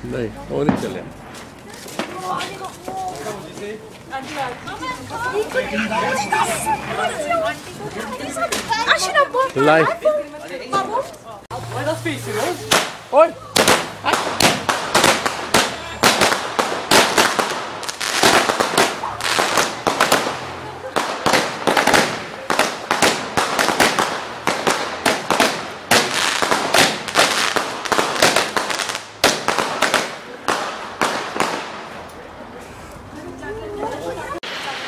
नहीं वो नहीं चले। लाइफ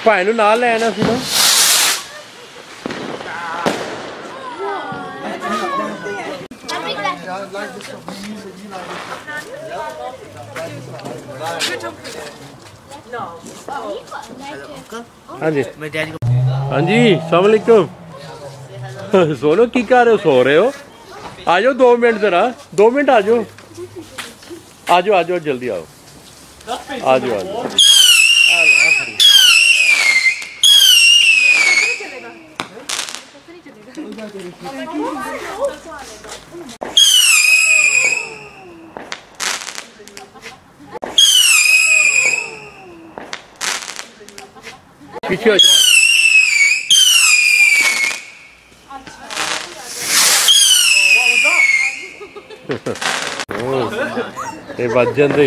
भाई नूं नाल ले आना सी ना। हाँ जी हाँ जी अस्सलाम वालेकुम। सोनो की कर रहे हो, सो रहे हो? आ जाओ 2 मिनट जरा, 2 मिनट आ जाओ, आ जाओ आ जाओ जल्दी आओ, आ जाओ आ जाओ। पीछे हो जाओ। ये बच जाते।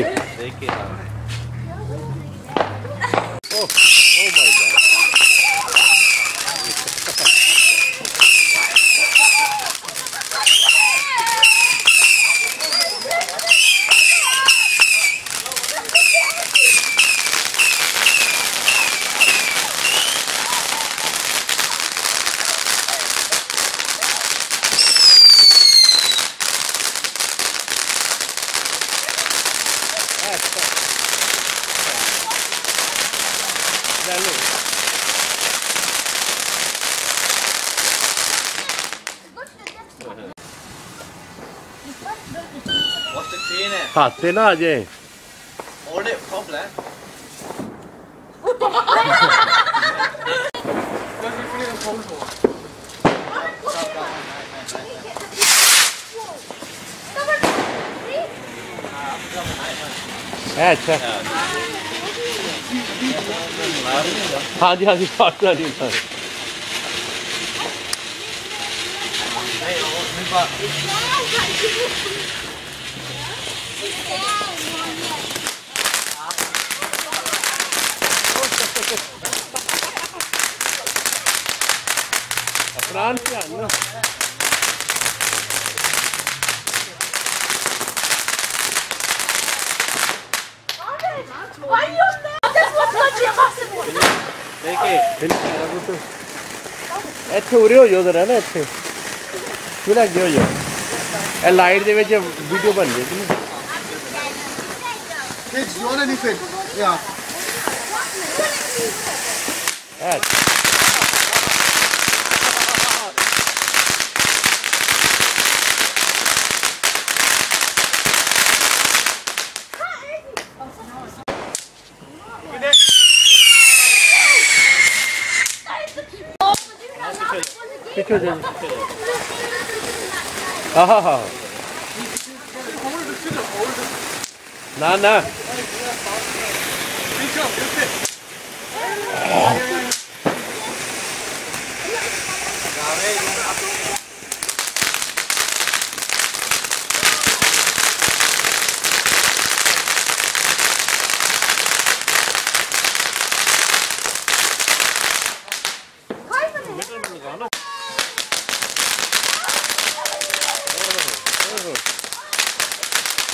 हाथ से ना आ जाए। अच्छा हाँ जी हाँ जी अफरान से आना। ਇੱਥੇ ਉਰੇ ਹੋ ਜਾਓ ਜ਼ਰਾ ਨਾ, ਇੱਥੇ ਫਿਰ ਅੱਗੇ ਹੋ ਜਾਓ। ਇਹ ਲਾਈਟ ਦੇ ਵਿੱਚ ਵੀਡੀਓ ਬਣ ਜਾਏਗੀ ਨਾ। Kids, you want anything? Yeah. पीछे जाओ। हाँ हाँ ना ना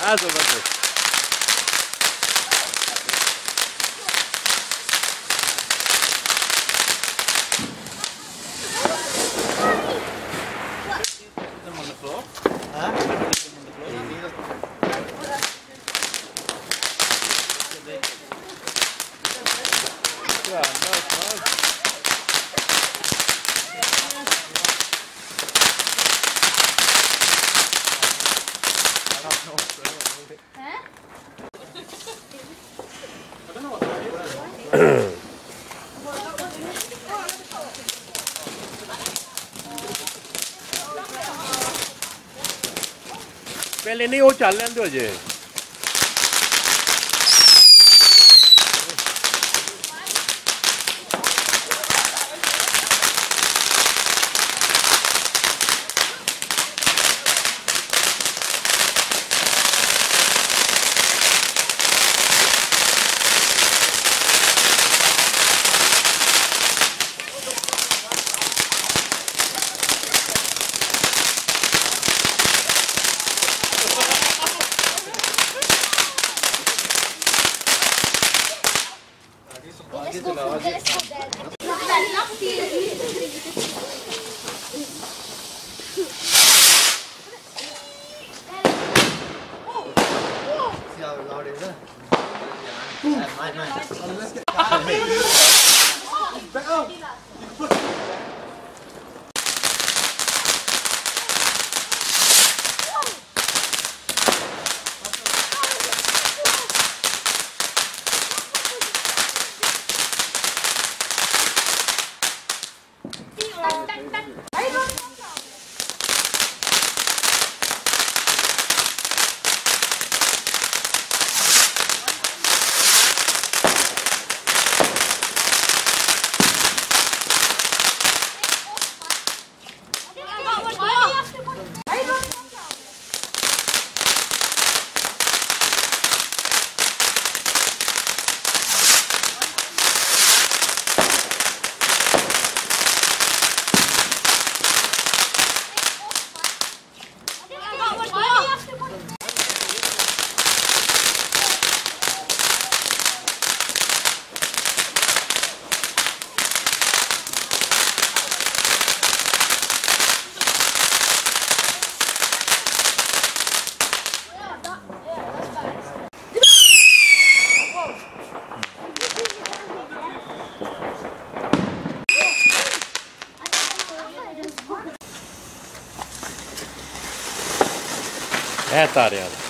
जबरदस्त। पहले नहीं वो चल लेंदे हो जे। See how loud it is, huh? Let's get better. है तारे वाला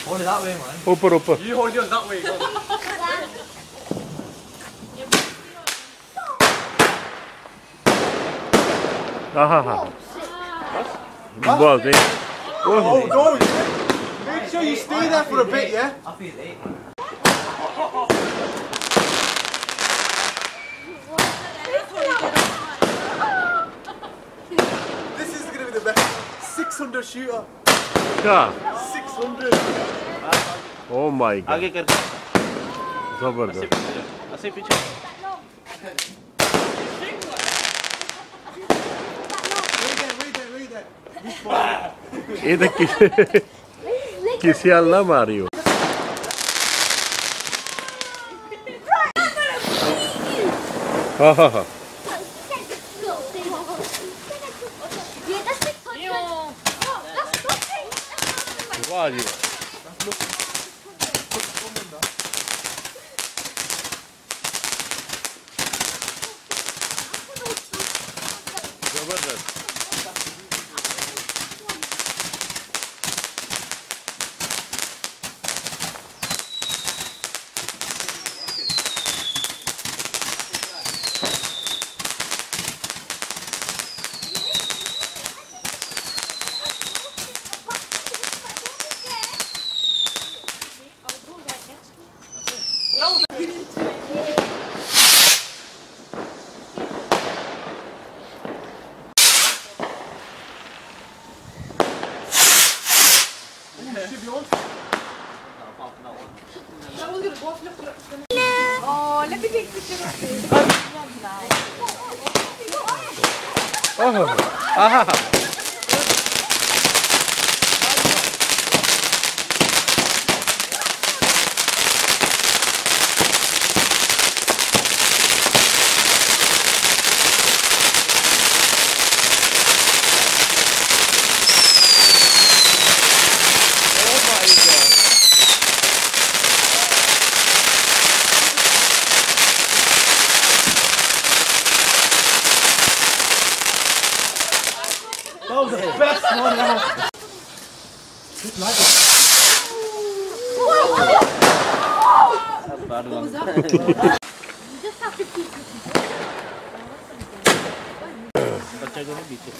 Hold it that way, man. ऊपर ऊपर You hold yours that way. Go. हाँ बस Oh, go. Make sure you stay there for a bit, yeah? I feel 8. This is going to be the best. 600 shooter. क्या 600. Oh my God आगे कर जबरदस्त ऐसे पीछे Wait there. ये तो किसी हाल ना मारी हो हाँ वाह जी जबरदस्त Oh, let me take a picture of this. That was the best one ever. bad one Just have to keep बच्चा को नहीं पीछे